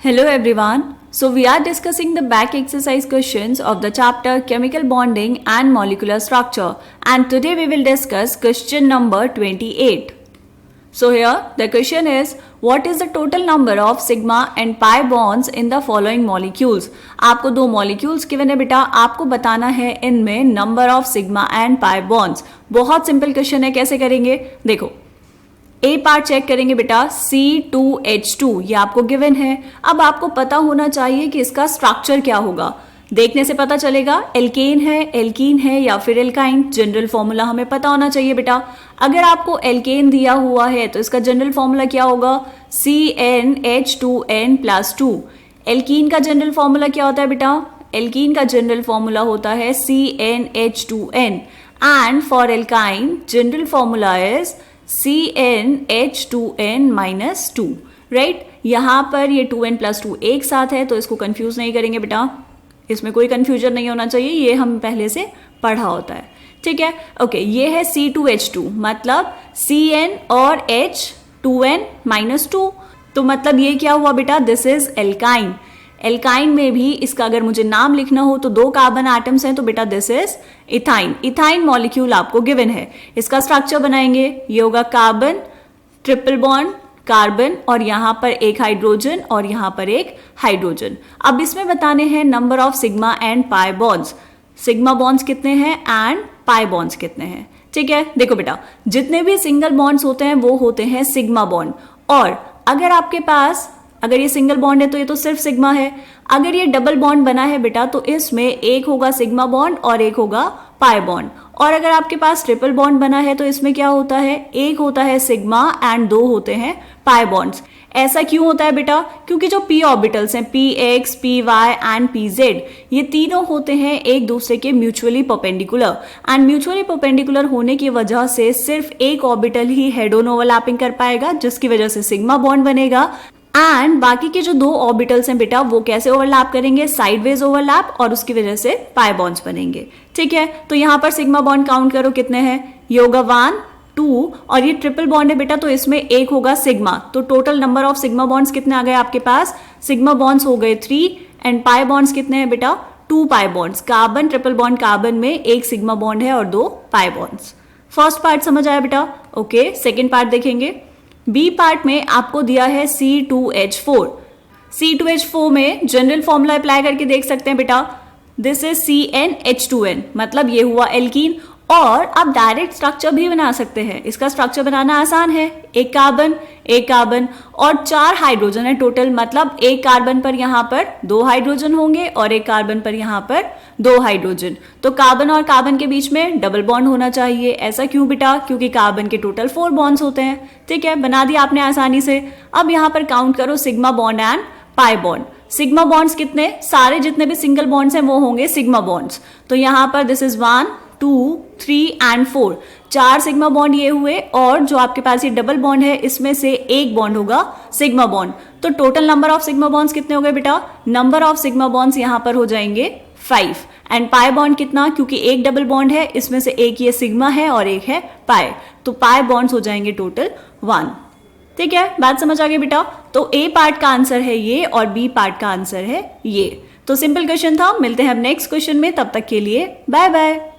Hello everyone. So we are discussing the back exercise questions of the chapter Chemical Bonding and Molecular Structure, and today we will discuss question number 28. So here the question is, what is the total number of sigma and pi bonds in the following molecules? आपको दो molecules given है बेटा, आपको बताना है इनमें number of sigma and pi bonds. बहुत simple question है, कैसे करेंगे देखो. ए पार्ट चेक करेंगे बेटा C2H2, ये आपको गिवन है. अब आपको पता होना चाहिए कि इसका स्ट्रक्चर क्या होगा. देखने से पता चलेगा एल्केन है, एल्कीन है या फिर एल्काइन. जनरल फॉर्मूला हमें पता होना चाहिए बेटा. अगर आपको एल्केन दिया हुआ है तो इसका जनरल फॉर्मूला क्या होगा? CnH2n+2. एल्कीन का जनरल फॉर्मूला क्या होता है बेटा? एल्कीन का जनरल फॉर्मूला होता है CnH2n, and for alkyne general formula is CnH2n-2. Right, यहाँ पर ये 2n+2 एक साथ है तो इसको कंफ्यूज नहीं करेंगे बेटा, इसमें कोई कंफ्यूजन नहीं होना चाहिए, ये हम पहले से पढ़ा होता है. ठीक है, ओके. ये है C2H2, मतलब Cn और H 2n-2. तो मतलब ये क्या हुआ बेटा? This is alkyne. एल्काइन में भी इसका अगर मुझे नाम लिखना हो तो दो कार्बन एटम्स हैं, तो बेटा this is ethyne. Ethyne molecule आपको गिवन है. इसका स्ट्रक्चर बनाएंगे, ये होगा कार्बन, ट्रिपल बॉन्ड, कार्बन और यहाँ पर एक हाइड्रोजन और यहाँ पर एक हाइड्रोजन. अब इसमें बताने हैं number of sigma and pi bonds. Sigma bonds कितने हैं एंड पाई बॉन्ड्स कितने हैं. ठीक है, देखो बेटा, जितने भी सिंगल बॉन्ड्स होते हैं वो होते हैं सिग्मा बॉन्ड. और अगर आपके पास, अगर ये सिंगल बॉन्ड है तो ये तो सिर्फ सिग्मा है. अगर ये डबल बॉन्ड बना है बेटा तो इसमें एक होगा सिग्मा बॉन्ड और एक होगा पाई बॉन्ड. और अगर आपके पास ट्रिपल बॉन्ड बना है तो इसमें क्या होता है? एक होता है सिग्मा एंड दो होते हैं पाई बॉन्ड्स. ऐसा क्यों होता है बेटा? क्योंकि जो p ऑर्बिटल्स हैं px, py एंड pz, ये तीनों होते हैं एक दूसरे के mutually perpendicular, and mutually perpendicular होने की वजह से सिर्फ एक orbital he head on overlapping कर पाएगा, जिसकी वजह से सिग्मा बॉन्ड बनेगा. एंड बाकी के जो दो ऑर्बिटल्स हैं बेटा वो कैसे ओवरलैप करेंगे? साइडवेज ओवरलैप, और उसकी वजह से पाई बॉन्ड्स बनेंगे. ठीक है, तो यहाँ पर सिग्मा बॉन्ड काउंट करो कितने हैं. ये होगा 1, 2 और ये ट्रिपल बॉन्ड है बेटा तो इसमें एक होगा सिग्मा. तो total number of sigma bonds कितने आ गए आपके पास? सिग्मा बॉन्ड्स हो गए 3 एंड पाई बॉन्ड्स कितने हैं बेटा? 2 pi bonds. Carbon triple bond carbon में एक सिग्मा बॉन्ड है और 2 पाई बॉन्ड्स. फर्स्ट पार्ट समझ आया बेटा? ओके, सेकेंड पार्ट देखेंगे. बी पार्ट में आपको दिया है C2H4. C2H4 में जनरल फॉर्मूला अप्लाई करके देख सकते हैं बेटा. दिस इज CnH2n, मतलब ये हुआ एल्कीन. और आप डायरेक्ट स्ट्रक्चर भी बना सकते हैं. इसका स्ट्रक्चर बनाना आसान है. एक कार्बन और 4 हाइड्रोजन है टोटल, मतलब एक कार्बन पर यहाँ पर 2 हाइड्रोजन होंगे और एक कार्बन पर यहाँ पर 2 हाइड्रोजन. तो कार्बन और कार्बन के बीच में डबल बॉन्ड होना चाहिए. ऐसा क्यों बेटा? क्योंकि कार्बन के टोटल 4 बॉन्ड्स होते हैं. ठीक है, बना दिया आपने आसानी से. अब यहाँ पर काउंट करो sigma bond and pi bond. Sigma bonds कितने? सारे जितने भी सिंगल बॉन्ड्स हैं वो होंगे सिग्मा बॉन्ड्स. तो यहाँ पर this is 1, 2, 3 and 4. 4 sigma bond ये हुए, और जो आपके पास ये डबल बॉन्ड है इसमें से एक बॉन्ड होगा सिग्मा बॉन्ड. तो total number of sigma bonds कितने हो गए बेटा? नंबर ऑफ सिग्मा बॉन्ड्स यहाँ पर हो जाएंगे 5. एंड पाई बॉन्ड कितना? क्योंकि एक डबल बॉन्ड है, इसमें से एक ये सिग्मा है और एक है पाई, तो पाई बॉन्ड्स हो जाएंगे टोटल 1. ठीक है, बात समझ आ गई बेटा? तो ए पार्ट का आंसर है ये और बी पार्ट का आंसर है ये. तो सिंपल क्वेश्चन था. मिलते हैं अब नेक्स्ट क्वेश्चन में, तब तक के लिए बाय बाय.